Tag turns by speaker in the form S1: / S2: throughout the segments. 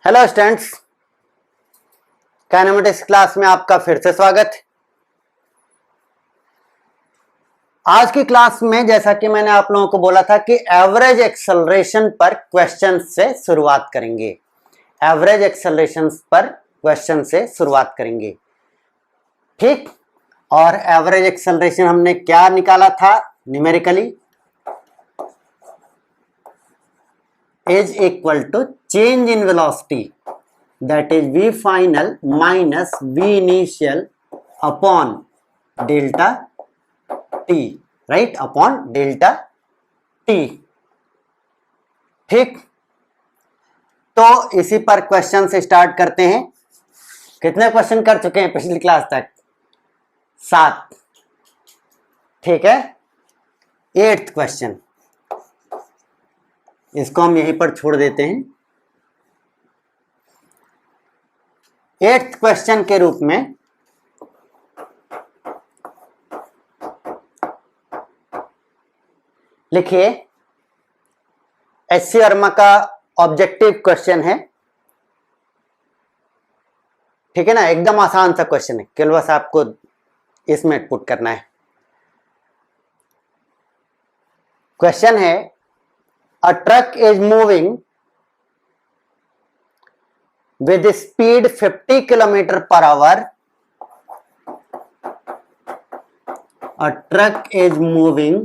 S1: Hello students, kinematics class में आपका फिर से स्वागत है। आज की क्लास में जैसा कि मैंने आप लोगों को बोला था कि एवरेज एक्सेलरेशन पर क्वेश्चन से शुरुआत करेंगे। एवरेज एक्सेलरेशन पर क्वेश्चन से शुरुआत करेंगे, ठीक। और एवरेज एक्सेलरेशन हमने क्या निकाला था numerically, is equal to change in velocity, that is v final minus v initial upon delta t, right, upon delta t, ठीक। तो इसी पर क्वेश्चन से स्टार्ट करते हैं। कितने क्वेश्चन कर चुके हैं पिछली क्लास तक? 7, ठीक है। 8th क्वेश्चन, इसको हम यहीं पर छोड़ देते हैं। 8th क्वेश्चन के रूप में लिखिए, एससी वर्मा का ऑब्जेक्टिव क्वेश्चन है, ठीक है ना। एकदम आसान सा क्वेश्चन है, केवल बस आपको इसमें पुट करना है। क्वेश्चन है, a truck is moving with speed 50 km per hour. A truck is moving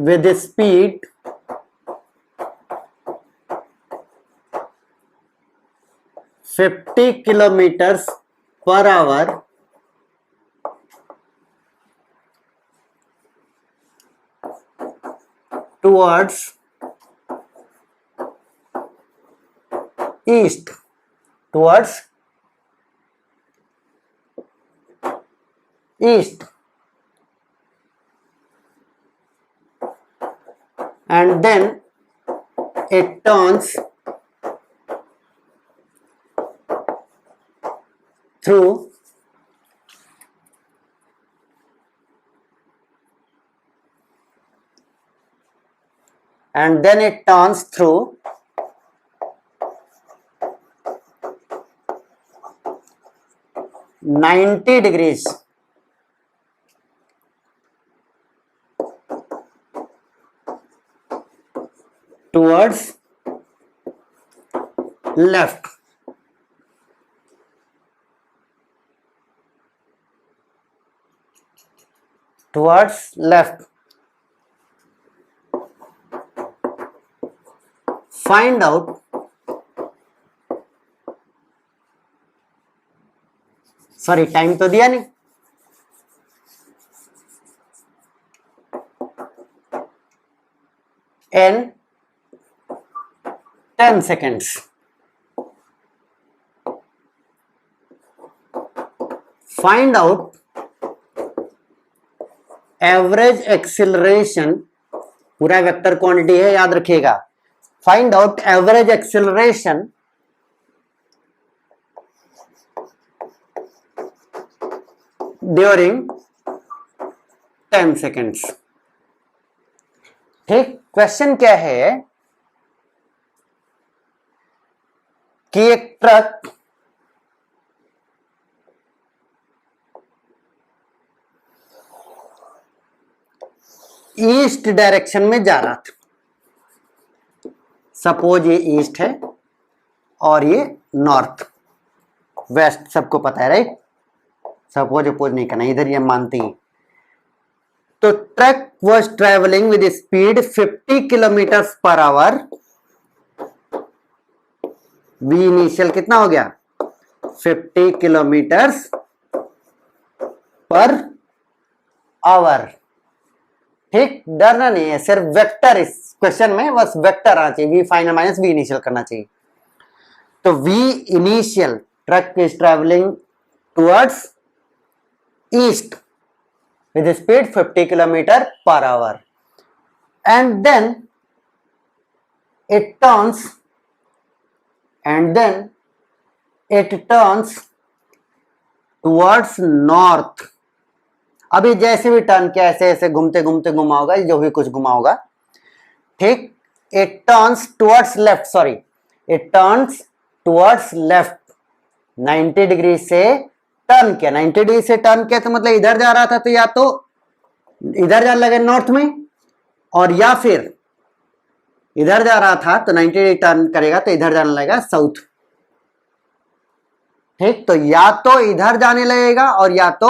S1: with speed 50 kilometers per hour towards east, and then it turns through and then it turns through 90 degrees towards left. Find out sorry, time तो दिया नहीं। in 10 seconds. Find out average acceleration, पूरा vector quantity है, याद रखिएगा। Find out average acceleration during 10 seconds, ठीक। Question क्या है कि एक ट्रक ईस्ट डायरेक्शन में जा रहा था। सपोज ये ईस्ट है और ये नॉर्थ, वेस्ट, सबको पता है, राइट। सपोज अपोज नहीं करना, इधर ये मानते हैं। तो truck was travelling with speed 50 kilometre per hour. V initial कितना हो गया? 50 किलोमीटर पर आवर, ठीक। डरना नहीं है, सिर्फ वेक्टर इस क्वेश्चन में बस वेक्टर आना चाहिए, v final minus v initial करना चाहिए। तो v initial, truck is travelling towards east with speed 50 kilometer per hour, and then it turns towards north. अभी जैसे भी टर्न किया, ऐसे ऐसे घूमते घूमते घुमा होगा, जो भी कुछ घुमा होगा, ठीक, it turns towards left, sorry, it turns towards left, 90 degree से टर्न किया, 90 डिग्री से टर्न किया तो मतलब इधर जा रहा था, तो या तो इधर जाने लगे नॉर्थ में, और या फिर इधर जा रहा था तो 90 डिग्री टर्न करेगा तो इधर जाने लगेगा साउथ। ठीक, तो या तो इधर जाने लगेगा और या तो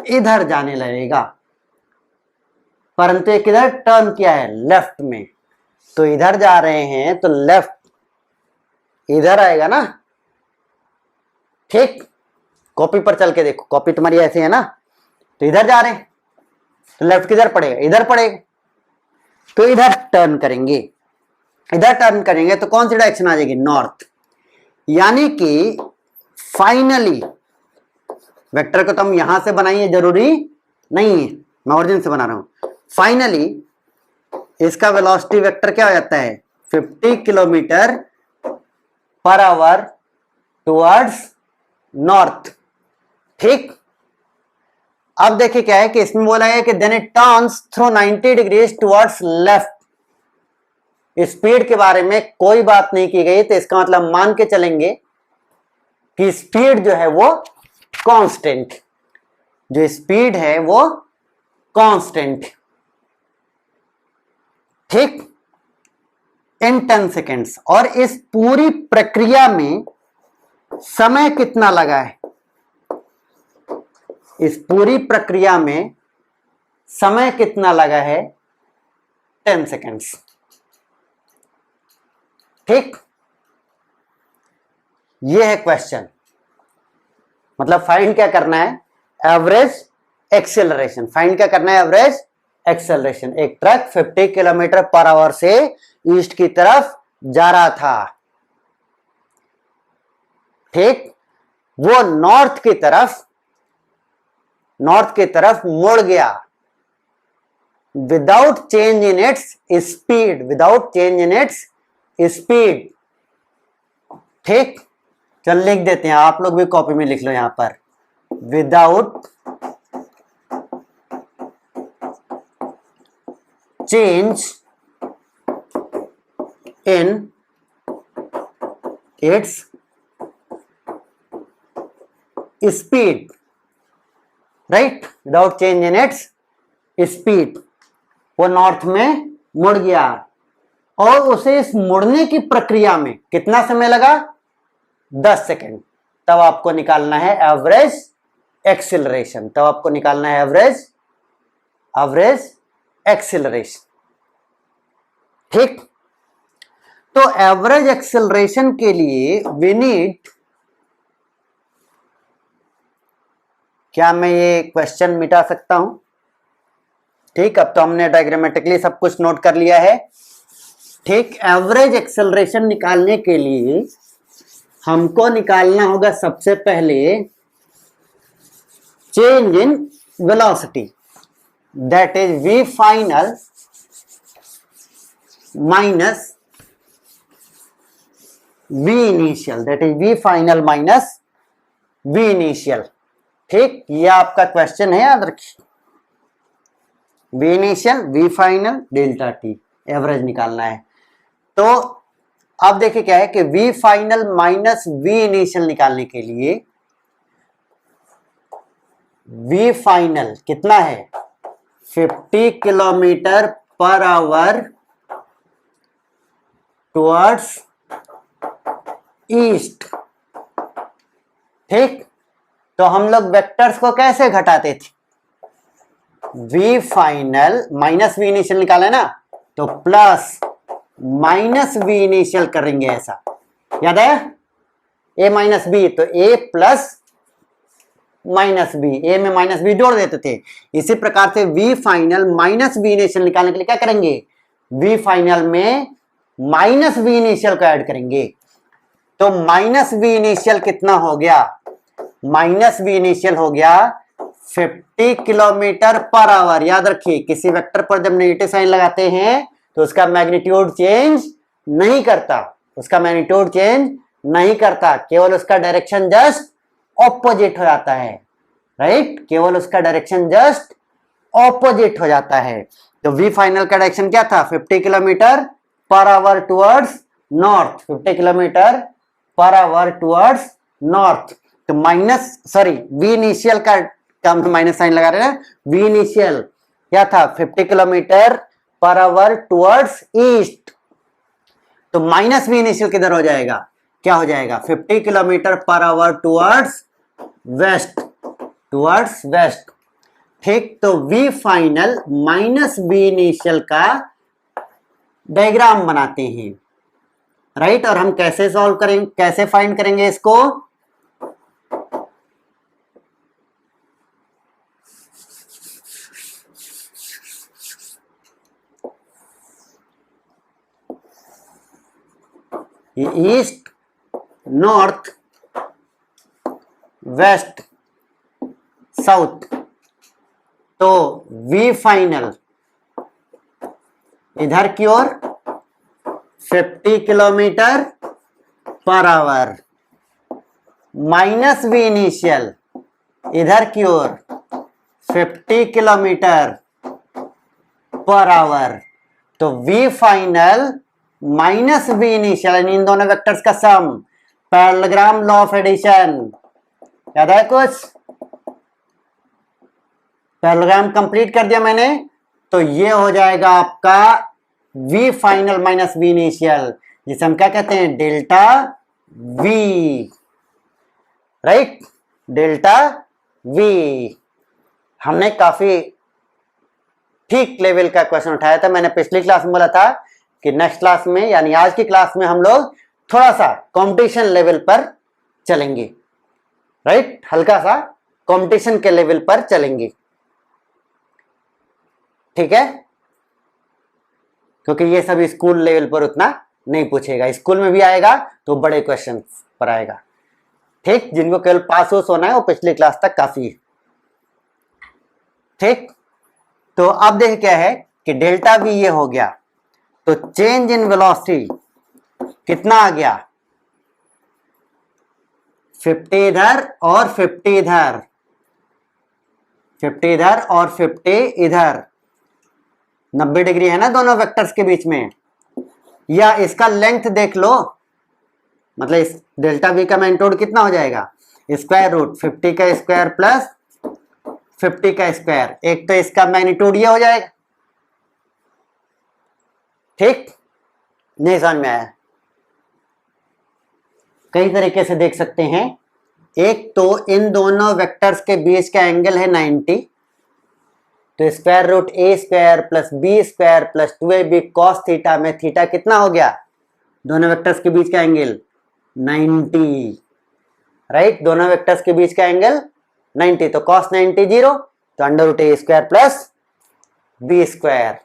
S1: इधर जाने लगेगा, परंतु एक इधर टर्न किया है लेफ्ट में, तो इधर जा रहे हैं तो लेफ्ट इधर आएगा ना। ठीक, कॉपी पर चल के देखो, कॉपी तुम्हारी ऐसी है ना, तो इधर जा रहे हैं तो लेफ्ट किधर पड़ेगा, इधर पड़ेगा, तो इधर टर्न करेंगे, इधर टर्न करेंगे तो कौन सी डायरेक्शन आ जाएगी, नॉर्थ। यानी कि फाइनली वेक्टर को तो हम यहां से बनाइए जरूरी नहीं है, मैं ओरिजिन से बना रहा हूं। फाइनली इसका वेलोसिटी वेक्टर क्या हो जाता है, 50 kilometre per hour towards north. ठीक, अब देखिए क्या है कि इसमें बोला है कि then it turns through 90 degrees towards left. Speed के बारे में कोई बात नहीं की गई, तो इसका मतलब मान के चलेंगे कि स्पीड जो है वो कांस्टेंट, जो स्पीड है वो कांस्टेंट। ठीक, इन 10 सेकेंड्स। और इस पूरी प्रक्रिया में समय कितना लगा है, इस पूरी प्रक्रिया में समय कितना लगा है, 10 सेकेंड्स। ठीक, ये है क्वेश्चन। मतलब फाइंड क्या करना है, एवरेज एक्सेलरेशन। फाइंड क्या करना है, एवरेज एक्सेलरेशन। एक ट्रक 50 किलोमीटर पर आवर से ईस्ट की तरफ जा रहा था। ठीक, वो नॉर्थ की तरफ मुड़ गया without change in its speed, without change in its speed. ठीक, चल लिख देते हैं, आप लोग भी कॉपी में लिख लो यहां पर, without change in its speed, right, without change in its speed. वो नॉर्थ में मुड़ गया और उसे इस मुड़ने की प्रक्रिया में कितना समय लगा, 10 सेकेंड। तब आपको निकालना है एवरेज एक्सिलरेशन, तब आपको निकालना है एवरेज एक्सिलरेशन। ठीक, तो एवरेज एक्सिलरेशन के लिए वी नीड, क्या मैं ये क्वेश्चन मिटा सकता हूं? ठीक, अब तो हमने डायग्रामेटिकली सब कुछ नोट कर लिया है। ठीक, एवरेज एक्सेलरेशन निकालने के लिए हमको निकालना होगा सबसे पहले change in velocity, that is v final minus v initial, that is v final minus v initial. ठीक, ये आपका क्वेश्चन है, याद रखिए। v initial, v final, delta t, average निकालना है। तो अब देखिए क्या है कि v final minus v initial निकालने के लिए v फाइनल कितना है, 50 kilometre per hour towards east. ठीक, तो हम लोग वेक्टर्स को कैसे घटाते थे, v final minus v initial निकाला है ना, तो प्लस माइनस v इनिशियल करेंगे, ऐसा याद है, a माइनस b, तो a plus minus b, a में माइनस b जोड़ देते थे। इसी प्रकार से v final minus v initial निकालने के लिए क्या करेंगे, v फाइनल में माइनस v इनिशियल को ऐड करेंगे। तो माइनस v इनिशियल कितना हो गया, माइनस v इनिशियल हो गया 50 किलोमीटर पर आवर। याद रखिए, किसी वेक्टर पर जब नेगेटिव साइन लगाते हैं तो उसका मैग्नीट्यूड चेंज नहीं करता, उसका मैग्नीट्यूड चेंज नहीं करता, केवल उसका डायरेक्शन जस्ट ऑपोजिट हो जाता है, राइट, केवल उसका डायरेक्शन जस्ट ऑपोजिट हो जाता है। तो वी फाइनल का डायरेक्शन क्या था, 50 kilometre per hour towards north, 50 kilometre per hour towards north. तो माइनस सॉरी वी इनिशियल का माइनस साइन लगा रहे हैं, वी इनिशियल क्या था 50 kilometre per hour towards east. तो माइनस वी इनिशियल किधर हो जाएगा, क्या हो जाएगा 50 kilometre per hour towards west, towards west. ठीक, तो v final minus v initial का डायग्राम बनाते हैं, राइट। और हम कैसे सॉल्व करेंगे, कैसे फाइंड करेंगे इसको, ईस्ट नॉर्थ वेस्ट साउथ। तो वी फाइनल इधर की ओर 50 kilometre per hour, minus v initial इधर की ओर 50 किलोमीटर पर आवर। तो v final minus v initial, इन दोनों वेक्टर्स का sum, parallelogram law of addition, याद है कुछ, पैरेललोग्राम कंप्लीट कर दिया मैंने। तो ये हो जाएगा आपका v final minus v initial, जिसे हम क्या कहते हैं, delta v, right, delta v. हमने काफी ठीक लेवल का क्वेश्चन उठाया था। मैंने पिछली क्लास में बोला था कि नेक्स्ट क्लास में यानी आज की क्लास में हम लोग थोड़ा सा कंपटीशन लेवल पर चलेंगे, राइट, हल्का सा कंपटीशन के लेवल पर चलेंगे, ठीक है, क्योंकि ये सब स्कूल लेवल पर उतना नहीं पूछेगा, स्कूल में भी आएगा तो बड़े क्वेश्चन पर आएगा, ठीक। जिनको केवल पास हो होना है वो पिछली क्लास तक काफी है, ठीक। तो अब देख क्या है कि डेल्टा वी ये हो गया, तो चेंज इन वेलोसिटी कितना आ गया, 50 इधर और 50 इधर, 50 इधर और 50 इधर, 90 डिग्री है ना दोनों वेक्टर्स के बीच में। या इसका लेंथ देख लो, मतलब इस डेल्टा वी का मैग्नीट्यूड कितना हो जाएगा, स्क्वायर रूट 50 का स्क्वायर प्लस 50 का स्क्वायर। एक तो इसका मैग्नीट्यूड ये हो जाएगा, ठीक, नहीं समझ में आया, कई तरीके से देख सकते हैं। एक तो इन दोनों वेक्टर्स के बीच का एंगल है 90, तो square root a square plus b square प्लस 2ab कॉस थीटा में थीटा कितना हो गया, दोनों वेक्टर्स के बीच का एंगल 90, राइट, दोनों वेक्टर्स के बीच का एंगल 90, तो कॉस 90 0, तो under root a square plus b square,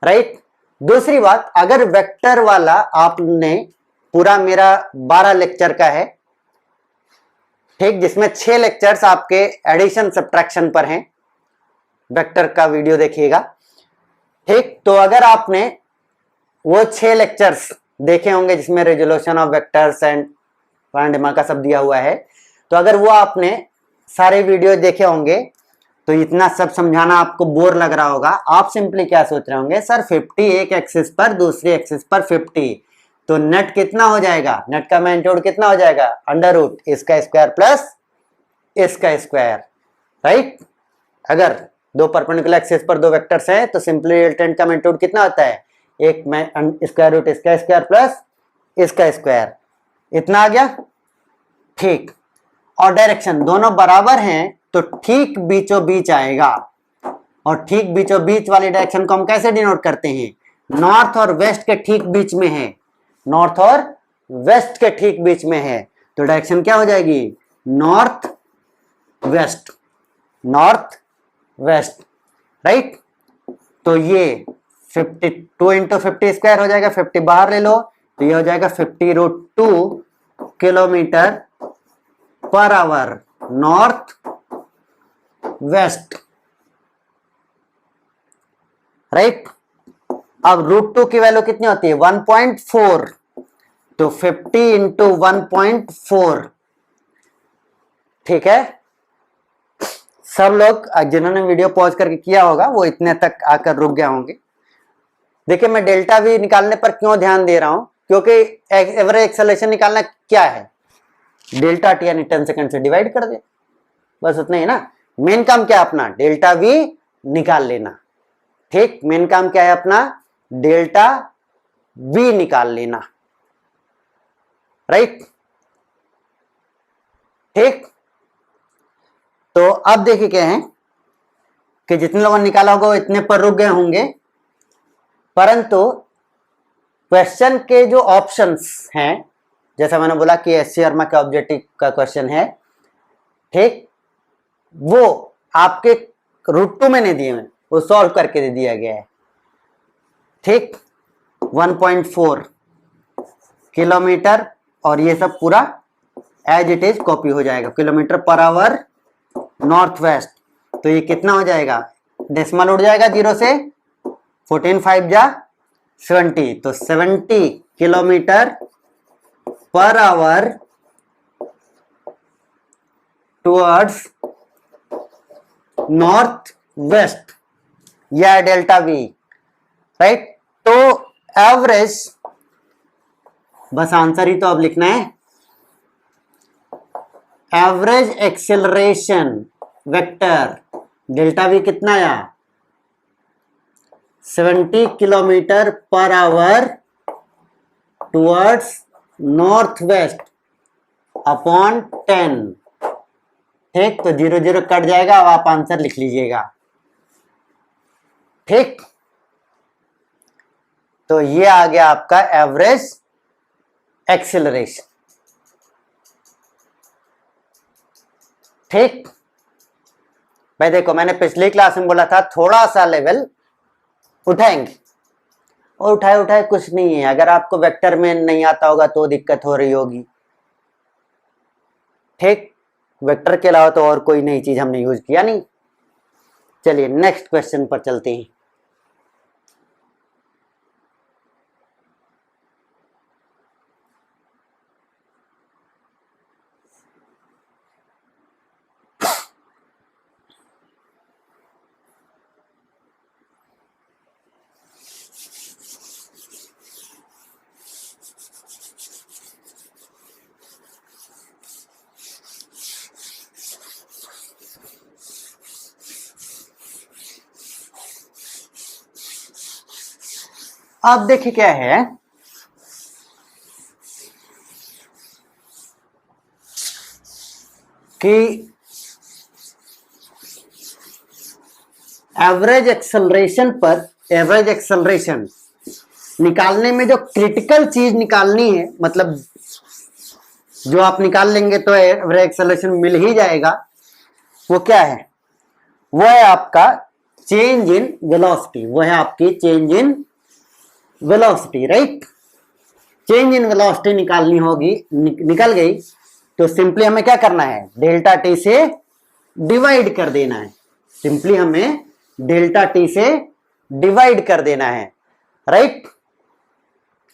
S1: right. दूसरी बात, अगर वेक्टर वाला आपने पूरा मेरा 12 लेक्चर का है, ठीक, जिसमें 6 लेक्चर्स आपके एडिशन सब्ट्रैक्शन पर हैं, वेक्टर का वीडियो देखिएगा, ठीक। तो अगर आपने वो 6 लेक्चर्स देखे होंगे जिसमें रेजोल्यूशन ऑफ वेक्टर्स एंड पाराडिग्मा का सब दिया हुआ है, तो अगर वो आपने सारे वीडियो देखे होंगे तो इतना सब समझाना आपको बोर लग रहा होगा। आप सिंपली क्या सोच रहे होंगे, सर 50 एक एक्सिस पर, दूसरी एक्सिस पर 50, तो नेट कितना हो जाएगा, नेट का मैग्नीट्यूड कितना हो जाएगा, अंडर रूट इसका स्क्वायर प्लस इसका स्क्वायर, राइट। अगर दो परपेंडिकुलर एक्सिस पर दो वेक्टर्स हैं तो सिंपली रिजल्टेंट का मैग्नीट्यूड कितना होता है, एक स्क्वायर रूट इसका स्क्वायर प्लस इसका स्क्वायर, इतना आ गया, ठीक। और डायरेक्शन दोनों बराबर हैं तो ठीक बीचों बीच आएगा, और ठीक बीचों बीच वाली डायरेक्शन को हम कैसे डिनोट करते हैं, नॉर्थ और वेस्ट के ठीक बीच में है, नॉर्थ और वेस्ट के ठीक बीच में है, तो डायरेक्शन क्या हो जाएगी, north west, north west, right. तो ये 52 इंटू 50 स्क्वायर हो जाएगा, 50 बाहर ले लो तो ये हो जाएगा 50 root 2 kilometre per hour north west, right. अब रूट 2 की वैल्यू कितनी होती है 1.4, तो 50 इंटू 1.4, ठीक है, सब लोग जिन्होंने वीडियो पॉज करके किया होगा वो इतने तक आकर रुक गए होंगे। देखिए मैं डेल्टा वी निकालने पर क्यों ध्यान दे रहा हूं, क्योंकि एवरेज एक्सेलरेशन निकालना क्या है, डेल्टा टी यानी 10 सेकंड से डिवाइड कर दे, बस उतना ही ना। मेन काम क्या है अपना, डेल्टा वी निकाल लेना। ठीक, मेन काम क्या है अपना, डेल्टा वी निकाल लेना, राइट। ठीक, तो अब देखिए क्या है कि जितने लोगों ने निकाला होगा वो इतने पर रुक गए होंगे, परंतु क्वेश्चन के जो ऑप्शंस हैं, जैसा मैंने बोला कि एस शर्मा के ऑब्जेक्टिव का क्वेश्चन है, ठीक, वो आपके रूट 2 में नहीं दिए हुए, वो सॉल्व करके दे दिया गया है। ठीक, 1.4 किलोमीटर और ये सब पूरा एज इट इज कॉपी हो जाएगा, kilometre per hour north waste. तो ये कितना हो जाएगा, डेसिमल उड़ जाएगा 0 से, 14 5 जा 70, तो 70 kilometre per hour towards north west, या डेल्टा वी, राइट। तो एवरेज, बस आंसर ही तो अब लिखना है, average acceleration vector delta we कितना आया, 70 kilometre per hour towards north west upon 10। ठीक, तो 0 0 कट जाएगा, अब आप आंसर लिख लीजिएगा। ठीक, तो ये आ गया आपका एवरेज एक्सेलरेशन। ठीक भाई, देखो मैंने पिछली क्लास में बोला था थोड़ा सा लेवल उठाएंगे, और उठाए उठाए कुछ नहीं है। अगर आपको वेक्टर में नहीं आता होगा तो दिक्कत हो रही होगी। ठीक, वेक्टर के अलावा तो और कोई नई चीज हमने यूज किया नहीं। चलिए नेक्स्ट क्वेश्चन पर चलते हैं। अब देखिए क्या है कि एवरेज एक्सेलरेशन पर, एवरेज एक्सेलरेशन निकालने में जो क्रिटिकल चीज निकालनी है, मतलब जो आप निकाल लेंगे तो एवरेज एक्सेलरेशन मिल ही जाएगा, वो क्या है, वो है आपका चेंज इन वेलोसिटी। वो है आपकी change in velocity, right. Change in velocity निकालनी होगी, निकल गई तो सिंपली हमें क्या करना है, डेल्टा टी से डिवाइड कर देना है। सिंपली हमें डेल्टा टी से डिवाइड कर देना है, राइट।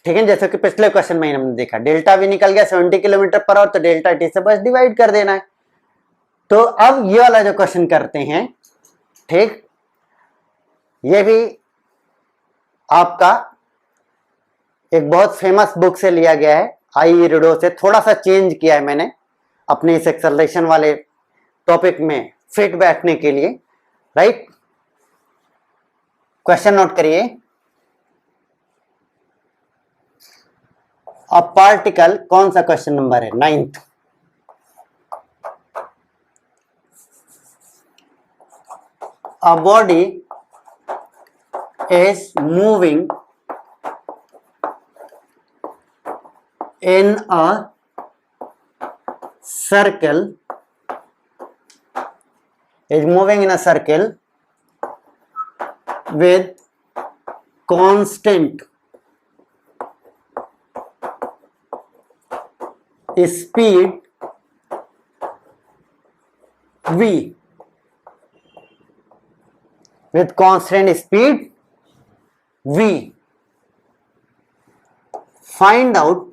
S1: ठीक है, जैसे कि पिछले क्वेश्चन में हमने देखा, डेल्टा वी निकल गया 70 किलोमीटर पर आवर, तो डेल्टा टी से बस डिवाइड कर देना है। तो अब ये वाला जो क्वेश्चन करते हैं, ठीक, ये भी आपका एक बहुत फेमस बुक से लिया गया है, आई रिडो से। थोड़ा सा चेंज किया है मैंने अपने इस एक्सेलरेशन वाले टॉपिक में फिट बैठने के लिए, राइट। क्वेश्चन नोट करिए। अब पार्टिकल, कौन सा क्वेश्चन नंबर है, 9th। A body is moving in a circle, is moving in a circle with constant speed v, with constant speed v. Find out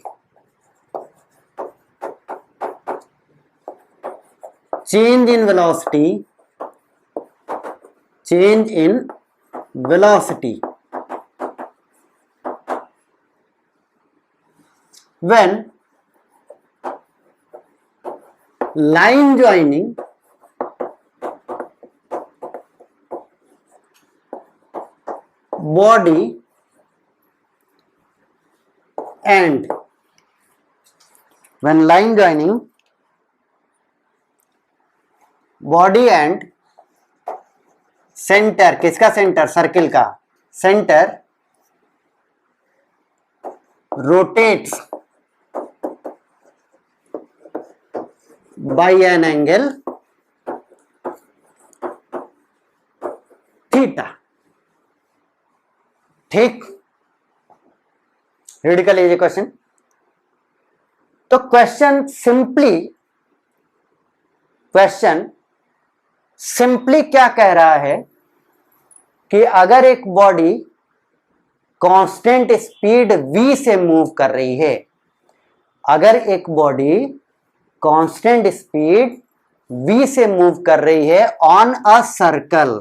S1: change in velocity change in velocity when line joining body and when line joining body and centre, किसका centre? Circle का centre rotates by an angle theta. ठीक, read कर लीजिए question. तो question simply क्या कह रहा है कि अगर एक बॉडी कांस्टेंट स्पीड v से मूव कर रही है, अगर एक बॉडी कांस्टेंट स्पीड v से मूव कर रही है ऑन अ सर्कल,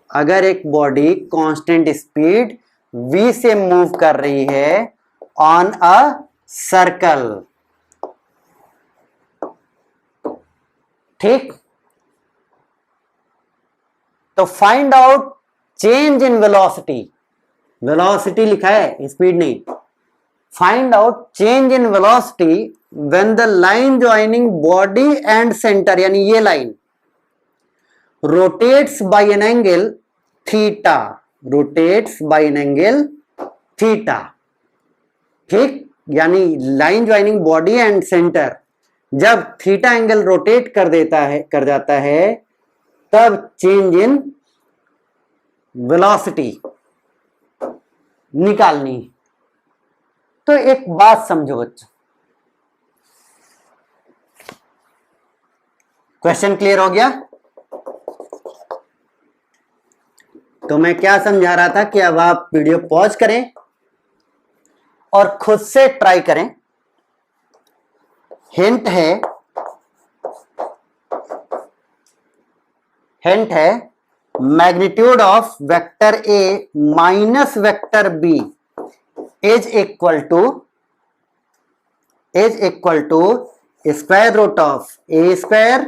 S1: अगर एक बॉडी कांस्टेंट स्पीड v से मूव कर रही है ऑन अ सर्कल, ठीक, तो find out change in velocity, velocity लिखा है स्पीड नहीं, find out change in velocity when the line joining body and centre, यानी ये line rotates by an angle theta, rotates by an angle theta. ठीक, यानी line joining body and centre जब theta angle rotate कर जाता है तब change in velocity निकालनी। तो एक बात समझो बच्चों, क्वेश्चन क्लियर हो गया? तो मैं क्या समझा रहा था कि अब आप वीडियो पॉज करें और खुद से ट्राई करें। हिंट है magnitude of vector a minus vector b is equal to square root of a square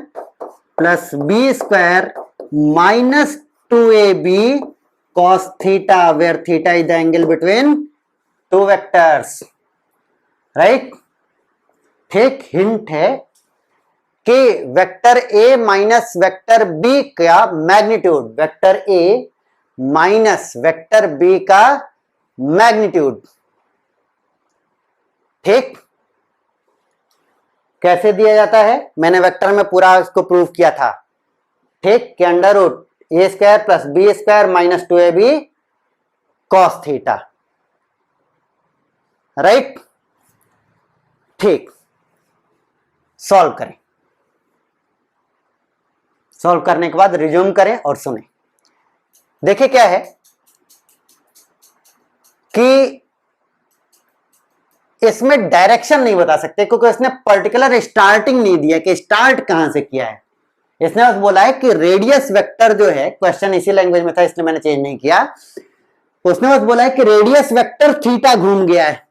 S1: plus b square minus 2ab cos theta, where theta is the angle between two vectors, right? ठीक, hint है कि vector a minus vector b का magnitude, vector a minus vector b का magnitude, ठीक, कैसे दिया जाता है? मैंने वेक्टर में पूरा इसको प्रूव किया था, ठीक, कि under root a square plus b square minus 2ab cos theta, right? ठीक, सॉल्व करें, सॉल्व करने के बाद रिज्यूम करें और सुने। देखिए क्या है कि इसमें डायरेक्शन नहीं बता सकते क्योंकि इसने पर्टिकुलर स्टार्टिंग नहीं दिया कि स्टार्ट कहां से किया है। इसने बस बोला है कि रेडियस वेक्टर जो है, क्वेश्चन इसी लैंग्वेज में था इसलिए मैंने चेंज नहीं किया, उसने बस बोला है कि रेडियस वेक्टर थीटा घूम गया है,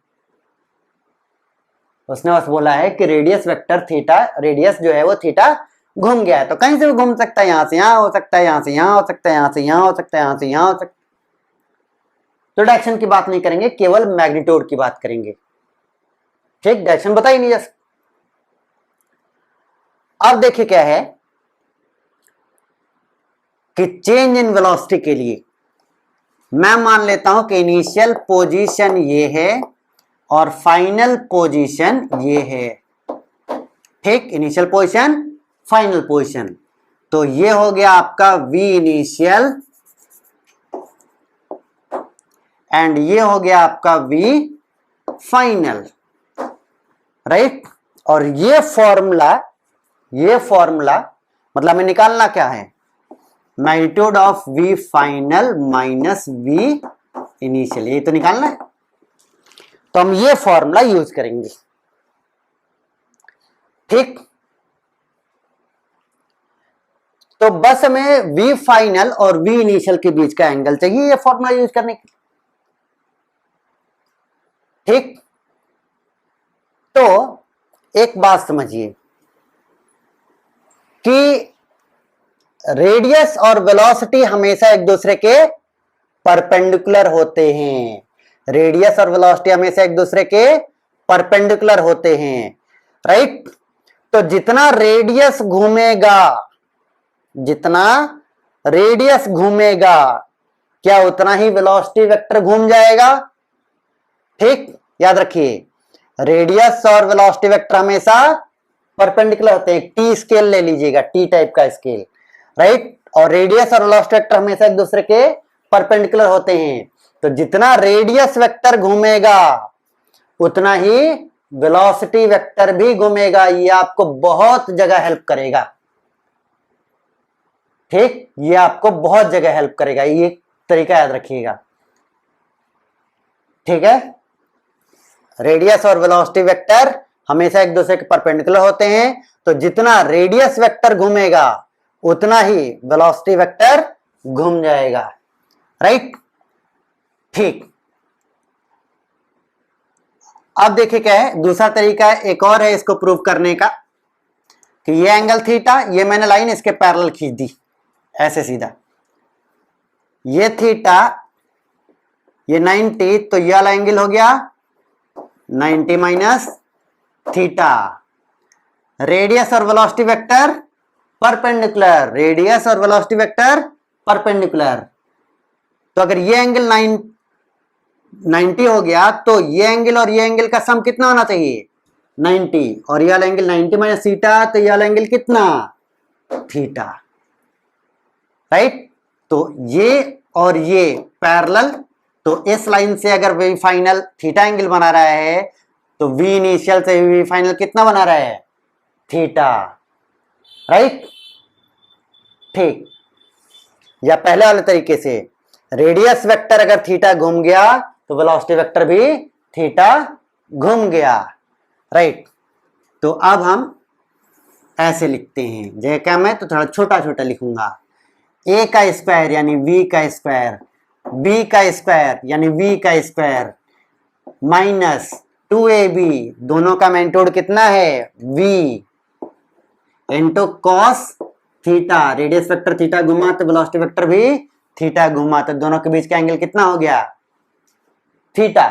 S1: उसने बस बोला है कि रेडियस वेक्टर थीटा, रेडियस जो है वो थीटा घूम गया है। तो कहीं से भी घूम सकता है, यहां से यहां हो सकता है, यहां से यहां हो सकता है, यहां से यहां हो सकता है, यहां से यहां हो सकता है। तो डायरेक्शन की बात नहीं करेंगे, केवल मैग्नीट्यूड की बात करेंगे, ठीक, डायरेक्शन बता ही नहीं जा सकता। अब देखिए क्या है कि चेंज इन वेलोसिटी के लिए मैं मान लेता हूं कि इनिशियल पोजीशन ये है और फाइनल पोजीशन ये है, ठीक, इनिशियल पोजीशन फाइनल पोजीशन। तो ये हो गया आपका v इनिशियल एंड ये हो गया आपका v फाइनल, राइट? और ये फॉर्मूला मतलब हमें निकालना क्या है? Magnitude of v final minus v initial, ये तो निकालना है। तो हम ये फॉर्मूला यूज करेंगे, ठीक। तो बस हमें v फाइनल और v इनिशियल के बीच का एंगल चाहिए ये फॉर्मूला यूज करने के लिए। ठीक, तो एक बात समझिए कि रेडियस और वेलोसिटी हमेशा एक दूसरे के परपेंडिकुलर होते हैं। रेडियस और वेलोसिटी हमेशा एक दूसरे के परपेंडिकुलर होते हैं, राइट। तो जितना रेडियस घूमेगा, जितना रेडियस घूमेगा, क्या उतना ही वेलोसिटी वेक्टर घूम जाएगा। ठीक, याद रखिए रेडियस और वेलोसिटी वेक्टर हमेशा परपेंडिकुलर होते हैं। टी स्केल ले लीजिएगा, टी टाइप का स्केल, राइट। और रेडियस और वेलोसिटी वेक्टर हमेशा एक दूसरे के परपेंडिकुलर होते हैं। तो जितना रेडियस वेक्टर घूमेगा उतना ही वेलोसिटी वेक्टर भी घूमेगा। ये आपको बहुत जगह हेल्प करेगा। ठीक, ये आपको बहुत जगह हेल्प करेगा, ये तरीका याद रखिएगा। ठीक है, रेडियस और वेलोसिटी वेक्टर हमेशा एक दूसरे के परपेंडिकुलर होते हैं। तो जितना रेडियस वेक्टर घूमेगा उतना ही वेलोसिटी वेक्टर घूम जाएगा, राइट। ठीक, अब देखिए क्या है दूसरा तरीका है, एक और है इसको प्रूव करने का कि ये एंगल थीटा, ये मैंने लाइन इसके पैरेलल खींच दी ऐसे सीधा, ये थीटा, ये 90, तो ये वाला एंगल हो गया 90 माइनस थीटा। रेडियस और वेलोसिटी वेक्टर परपेंडिकुलर, रेडियस और वेलोसिटी वेक्टर परपेंडिकुलर। तो अगर ये एंगल 90 हो गया तो ये एंगल और ये एंगल का सम कितना होना चाहिए 90, और ये वाला एंगल 90 माइनस थीटा, तो ये वाला एंगल कितना थीटा, राइट। तो ये और ये पैरेलल, तो इस लाइन से अगर वी फाइनल थीटा एंगल बना रहा है तो वी इनिशियल से वी फाइनल कितना बना रहा है थीटा, राइट। ठीक, या पहले वाले तरीके से रेडियस वेक्टर अगर थीटा घूम गया तो वेलोसिटी वेक्टर भी थीटा घूम गया, राइट। तो अब हम ऐसे लिखते हैं, जैसा मैं तो थोड़ा छोटा छोटा लिखूंगा, a का स्क्वायर यानी v का स्क्वायर, b का स्क्वायर यानी v का स्क्वायर, माइनस 2ab, दोनों का मैग्नीट्यूड कितना है v, into cos theta, radius vector theta घुमा तो वेलोसिटी वेक्टर भी थीटा घुमा, तो दोनों के बीच का एंगल कितना हो गया थीटा।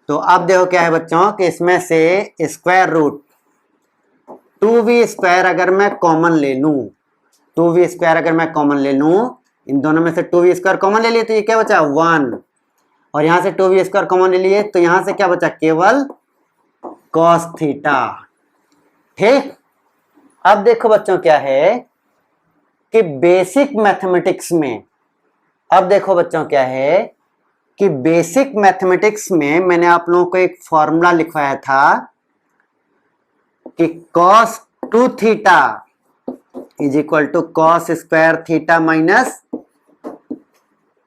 S1: तो अब देखो क्या है बच्चों कि इसमें से स्क्वायर रूट 2v स्क्वायर अगर मैं कॉमन ले लूं, 2v स्क्वायर अगर मैं कॉमन ले लूं, इन दोनों में से 2v स्क्वायर कॉमन ले लिए तो ये क्या बचा 1, और यहां से 2v स्क्वायर कॉमन ले लिए तो यहां से क्या बचा केवल cos थीटा। ठीक, अब देखो बच्चों क्या है कि बेसिक मैथमेटिक्स में, अब देखो बच्चों क्या है कि बेसिक मैथमेटिक्स में मैंने आप लोगों को एक फॉर्मूला लिखवाया था कि cos 2 theta is equal to cos square theta minus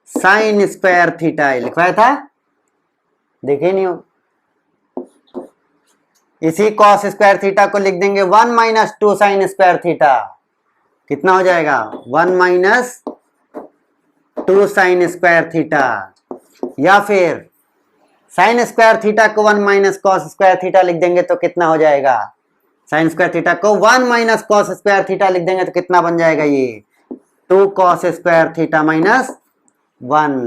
S1: sine square theta, लिखवाया था, देखे नहीं हो। इसी cos स्क्वायर थीटा को लिख देंगे 1 माइनस 2 साइन स्क्वायर थीटा, कितना हो जाएगा 1 माइनस 2 साइन स्क्वायर थीटा, या फिर साइन स्क्वायर थीटा को 1 माइनस कॉस स्क्वायर थीटा लिख देंगे तो कितना हो जाएगा, साइन स्क्वायर थीटा को 1 माइनस कॉस स्क्वायर थीटा लिख देंगे तो कितना बन जाएगा ये 2 कॉस स्क्वायर थीटा माइनस 1।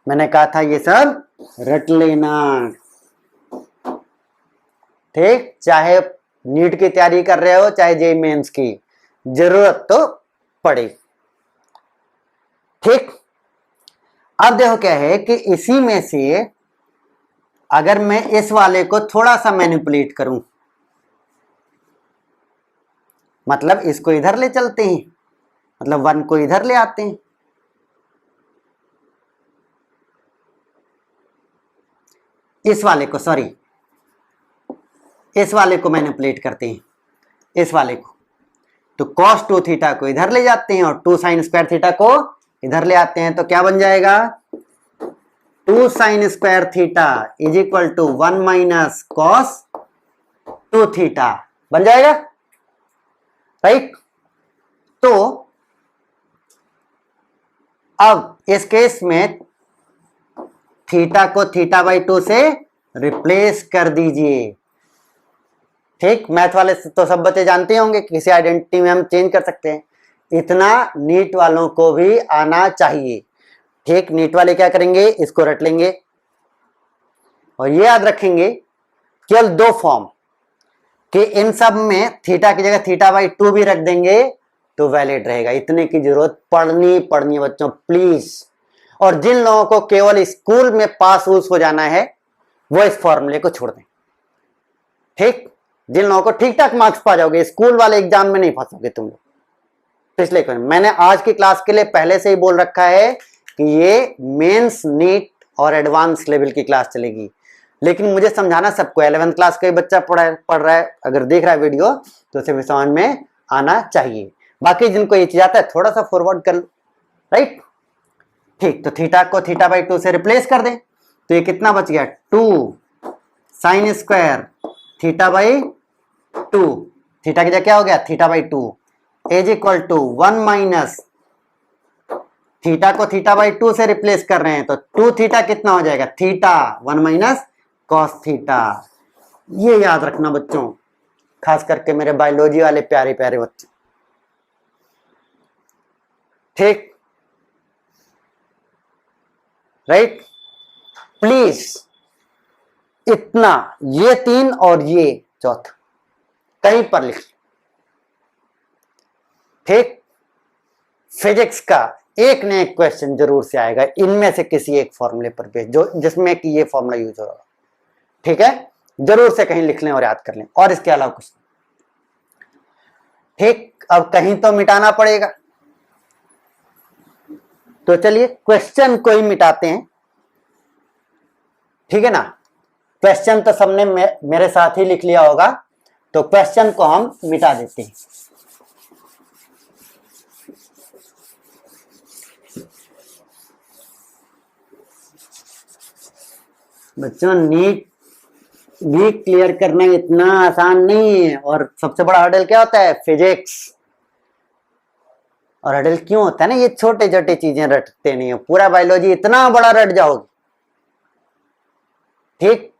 S1: मैंने कहा था ये सब रट लेना, ठीक, चाहे नीट की तैयारी कर रहे हो चाहे जेईई मेंस की, जरूरत तो पड़े। ठीक, अब देखो क्या है कि इसी में से अगर मैं इस वाले को थोड़ा सा मैनिपुलेट करूं, मतलब इसको इधर ले चलते हैं, मतलब 1 को इधर ले आते हैं, इस वाले को, सॉरी इस वाले को मैनिपुलेट करते हैं, इस वाले को, तो cos 2 थीटा को इधर ले जाते हैं और 2 साइन स्क्वायर थीटा को इधर ले आते हैं, तो क्या बन जाएगा 2 sine square theta is equal to 1 minus cos 2 theta बन जाएगा, राइट। तो अब इस केस में थीटा को थीटा बाई 2 से रिप्लेस कर दीजिए। ठीक, मैथ वाले तो सब बच्चे जानते होंगे कि किसी आइडेंटिटी में हम चेंज कर सकते हैं। इतना नीट वालों को भी आना चाहिए। ठीक, नीट वाले क्या करेंगे, इसको रट लेंगे और ये याद रखेंगे केवल 2 फॉर्म कि इन सब में थीटा की जगह थीटा बाई 2 भी रख देंगे तो वैलिड रहेगा। इतने की जरूरत पढ़नी है बच्चों, प्लीज। और जिन लोगों को केवल स्कूल में पास उस हो जाना है वो इस फॉर्मूले को छोड़ दें। ठीक, जिन लोगों को ठीक ठाक मार्क्स पा जाओगे, स्कूल वाले एग्जाम में नहीं फंसोगे तुम लोग। पिछले मैंने आज की क्लास के लिए पहले से ही बोल रखा है कि ये मेंस, नीट और एडवांस लेवल की क्लास चलेगी, लेकिन मुझे समझाना सबको, 11th क्लास का बच्चा पढ़ रहा है, अगर देख रहा है वीडियो तो उसे भी समझ में आना चाहिए। बाकी जिनको ये चीज आता है थोड़ा सा फॉरवर्ड कर लो, राइट। ठीक, तो थीटा को थीटा बाई 2 से रिप्लेस कर दें तो ये कितना बच गया, 2 sine square theta by 2, theta की जगह क्या हो गया, theta by 2 is equal to 1 minus theta को थीटा बाई 2 से रिप्लेस कर रहे हैं तो 2 थीटा कितना हो जाएगा, थीटा 1 माइनस कॉस थीटा। ये याद रखना बच्चों, खास करके मेरे बायोलॉजी वाले प्यारे प्यारे बच्चे। ठीक, राइट, प्लीज इतना, ये 3 और ये चौथा कहीं पर लिख। ठीक, फिजिक्स का एक न एक क्वेश्चन जरूर से आएगा इनमें से किसी एक फॉर्मूले पर बेस, जो जिसमें कि ये फॉर्मूला यूज होगा। ठीक है, जरूर से कहीं लिख लें और याद कर लें, और इसके अलावा कुछ नहीं। ठीक, अब कहीं तो मिटाना पड़ेगा, तो चलिए क्वेश्चन को ही मिटाते हैं। ठीक है ना, क्वेश्चन तो सबने मेरे साथ ही लिख लिया होगा, तो क्वेश्चन को हम मिटा देते हैं। बच्चों, नीट भी क्लियर करना इतना आसान नहीं है, और सबसे बड़ा हर्डल क्या होता है, फिजिक्स। और हर्डल क्यों होता है ना, ये छोटे छोटे चीजें रटते नहीं हो, पूरा बायोलॉजी इतना बड़ा रट जाओगे। ठीक,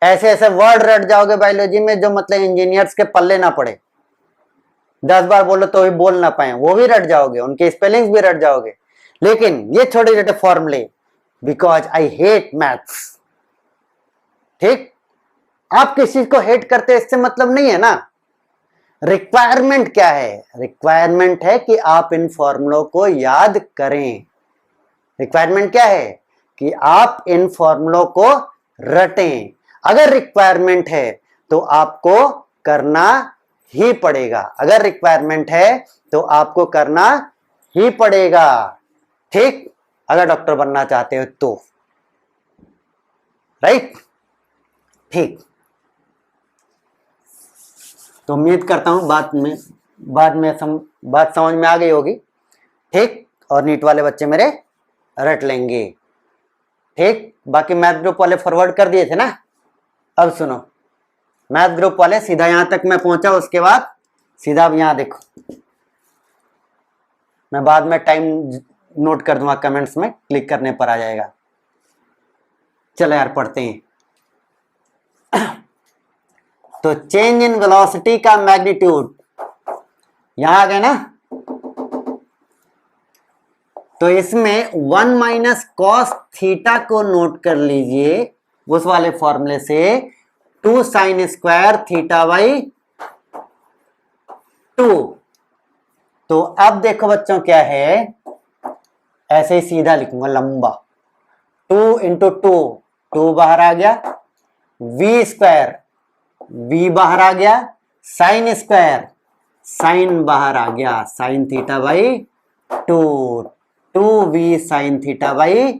S1: ऐसे ऐसे वर्ड रट जाओगे बायोलॉजी में जो मतलब इंजीनियर्स के पल्ले ना पड़े, 10 बार बोलो तो भी बोल ना पाए, वो भी रट जाओगे, उनके स्पेलिंग्स भी रट जाओगे। लेकिन ये छोटे छोटे फॉर्मूले, बिकॉज आई हेट मैथ्स। ठीक, आप किस चीज को हेट करते हैं इससे मतलब नहीं है ना। रिक्वायरमेंट क्या है, रिक्वायरमेंट है कि आप इन फॉर्मूलों को याद करें। रिक्वायरमेंट क्या है कि आप इन फॉर्मूलों को रटें। अगर रिक्वायरमेंट है तो आपको करना ही पड़ेगा, अगर रिक्वायरमेंट है तो आपको करना ही पड़ेगा। ठीक, अगर डॉक्टर बनना चाहते हो तो, राइट। ठीक, तो उम्मीद करता हूं बात समझ में आ गई होगी। ठीक, और नीट वाले बच्चे मेरे रट लेंगे। ठीक, बाकी मैथ ग्रुप वाले फॉरवर्ड कर दिए थे ना। अब सुनो, मैथ ग्रुप वाले सीधा यहां तक मैं पहुंचा, उसके बाद सीधा अब यहां देखो, मैं बाद में टाइम नोट कर दूंगा, कमेंट्स में क्लिक करने पर आ जाएगा। चलो यार पढ़ते हैं। तो चेंज इन वेलोसिटी का मैग्नीट्यूड यहां आ गया ना, तो इसमें 1 माइनस कॉस थीटा को नोट कर लीजिए उस वाले फॉर्मूले से, 2 साइन स्क्वायर थीटा बाई 2। तो अब देखो बच्चों क्या है, ऐसे ही सीधा लिखूंगा लंबा, 2 इंटू 2, 2 बाहर आ गया, वी स्क्वायर, वी बाहर आ गया, साइन स्क्वायर, साइन बाहर आ गया, sine theta by 2, 2v sine theta by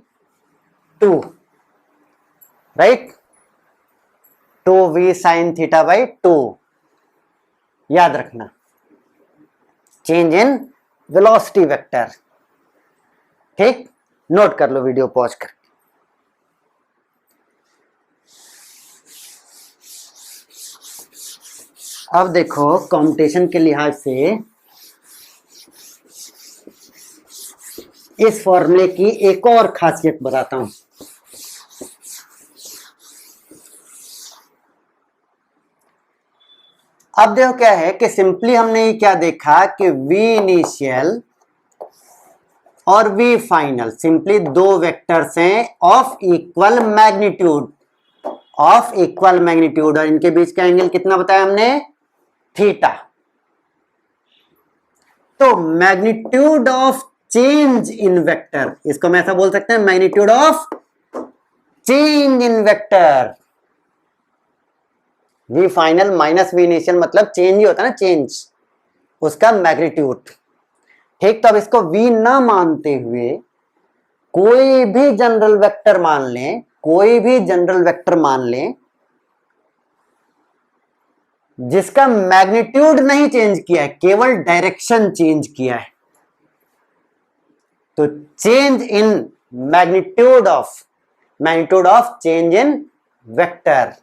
S1: 2, right, 2v sine theta by 2। याद रखना, चेंज इन वेलोसिटी वेक्टर। ठीक, नोट कर लो वीडियो पॉज कर। अब देखो कंपटीशन के लिहाज से इस फॉर्मूले की एक और खासियत बताता हूं। अब देखो क्या है कि सिंपली हमने क्या देखा कि v इनिशियल और v फाइनल सिंपली दो वेक्टर्स हैं ऑफ इक्वल मैग्नीट्यूड, और इनके बीच का एंगल कितना बताया हमने, थीटा। तो magnitude of change in vector, इसको हम ऐसा बोल सकते हैं, magnitude of change in vector. v final minus v initial मतलब चेंज ही होता है ना, चेंज, उसका मैग्नीट्यूड। ठीक, तो अब इसको v ना मानते हुए कोई भी जनरल वेक्टर मान लें, कोई भी जनरल वेक्टर मान लें जिसका मैग्नीट्यूड नहीं चेंज किया है, केवल डायरेक्शन चेंज किया है। तो change in magnitude of change in vector,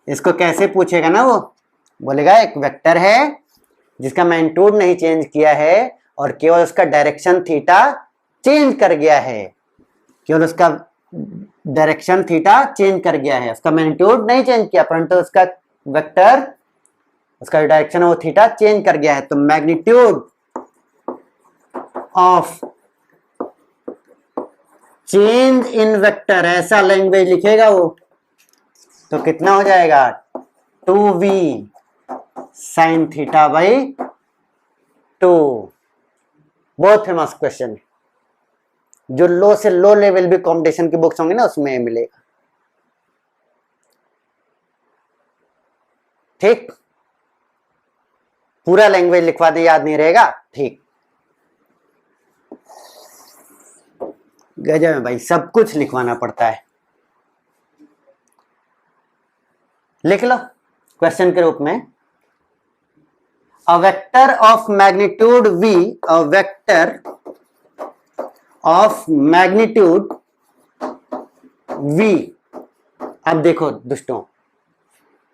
S1: इसको कैसे पूछेगा ना, वो बोलेगा एक वेक्टर है जिसका मैग्नीट्यूड नहीं चेंज किया है और केवल उसका डायरेक्शन थीटा चेंज कर गया है, केवल उसका डायरेक्शन थीटा चेंज कर गया है, उसका मैग्नीट्यूड नहीं चेंज किया, परंतु उसका वेक्टर, उसका डायरेक्शन है वो थीटा चेंज कर गया है। तो magnitude of change in vector, ऐसा लैंग्वेज लिखेगा वो, तो कितना हो जाएगा, 2v साइन थीटा बाई 2। बहुत फेमस क्वेश्चन है, जो लो से लो लेवल भी कॉम्पिटिशन की बुक्स होंगी ना उसमें मिलेगा। ठीक, पूरा लैंग्वेज लिखवा दे, याद नहीं रहेगा, ठीक, गजब है भाई, सब कुछ लिखवाना पड़ता है। लिख लो क्वेश्चन के रूप में, a vector of magnitude v, a vector of magnitude v। अब देखो दोस्तों,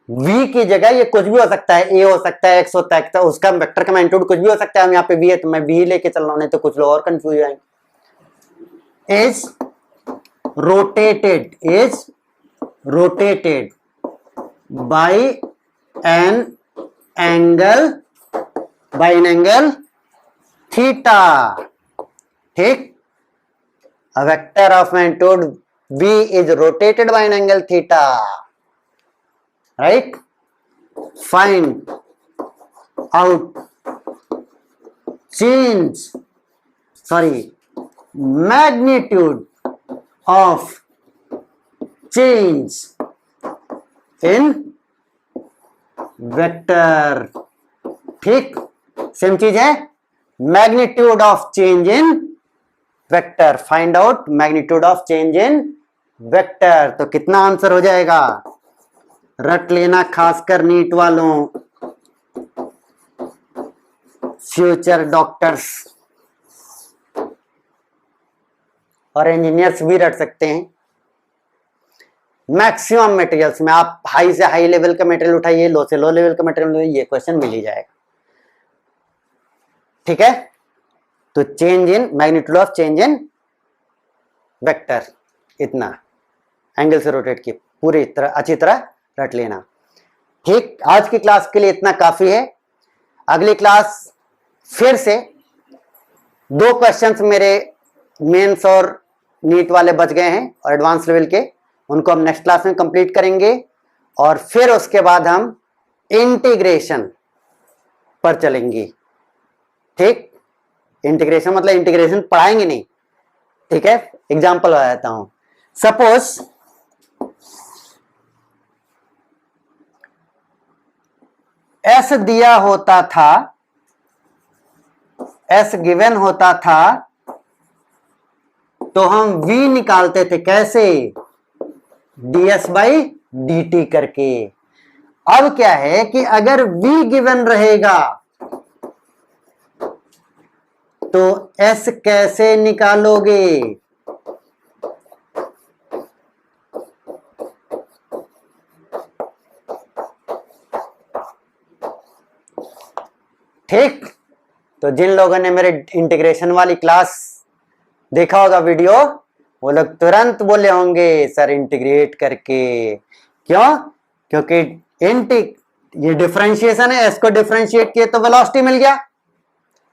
S1: v की जगह ये कुछ भी हो सकता है, a हो सकता है, x होता है, तो उसका वेक्टर का मैग्नीट्यूड कुछ भी हो सकता है। हम यहाँ पे v है तो मैं v लेके चल रहा हूं, नहीं तो कुछ लोग और कंफ्यूज हो जाएंगे। is rotated by an angle theta। ठीक, a vector of magnitude v is rotated by an angle theta, right? Find out magnitude of change in vector. ठीक, सेम चीज है, magnitude of change in vector, find out magnitude of change in vector. तो कितना answer हो जाएगा, रट लेना, खासकर नीट वालों, फ्यूचर डॉक्टर्स और इंजीनियर्स भी रट सकते हैं। मैक्सिमम मटेरियल्स में आप हाई से हाई लेवल का मटेरियल उठाइए, लो से लो लेवल का मटेरियल उठाइए, ये क्वेश्चन मिल ही जाएगा। ठीक है, तो change in magnitude of change in vector, इतना एंगल से रोटेट की पूरी तरह अच्छी तरह रट लेना। ठीक, आज की क्लास के लिए इतना काफी है। अगली क्लास फिर से 2 क्वेश्चंस मेरे मेंस और नीट वाले बच गए हैं और एडवांस लेवल के, उनको हम नेक्स्ट क्लास में कंप्लीट करेंगे और फिर उसके बाद हम इंटीग्रेशन पर चलेंगे। ठीक, इंटीग्रेशन मतलब इंटीग्रेशन पढ़ाएंगे नहीं, ठीक है, एग्जांपल बता देता हूं। सपोज एस दिया होता था, एस गिवन होता था, तो हम v निकालते थे कैसे, ds बाई dt करके। अब क्या है कि अगर v गिवन रहेगा तो s कैसे निकालोगे, ठीक। तो जिन लोगों ने मेरे इंटीग्रेशन वाली क्लास देखा होगा वीडियो, वो लोग तुरंत बोले होंगे सर इंटीग्रेट करके। क्यों? क्योंकि ये डिफरेंशिएशन है, एस को डिफरेंशिएट किए तो वेलोसिटी मिल गया,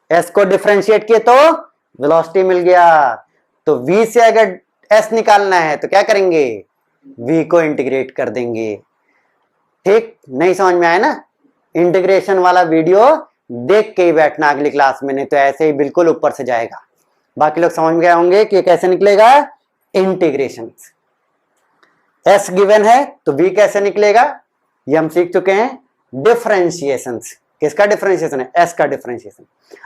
S1: एस को डिफरेंशिएट किए तो वेलोसिटी मिल गया। तो v से अगर s निकालना है तो क्या करेंगे, v को इंटीग्रेट कर देंगे। ठीक, नहीं समझ में आया ना? इंटीग्रेशन वाला वीडियो देख के ही बैठना अगली क्लास में, नहीं तो ऐसे ही बिल्कुल ऊपर से जाएगा। बाकी लोग समझ में गए होंगे कि कैसे निकलेगा इंटीग्रेशन। s गिवन है तो v कैसे निकलेगा, ये हम सीख चुके हैं। डिफरेंशिएशन, किसका डिफरेंशिएशन है, s का डिफरेंशिएशन।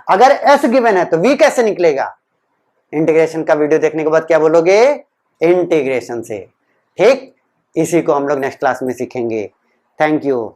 S1: अगर s गिवन है तो v कैसे निकलेगा, इंटीग्रेशन का वीडियो देखने के बाद क्या बोलोगे, इंटीग्रेशन से। ठीक, इसी को हम लोग नेक्स्ट क्लास में सीखेंगे। Thank you.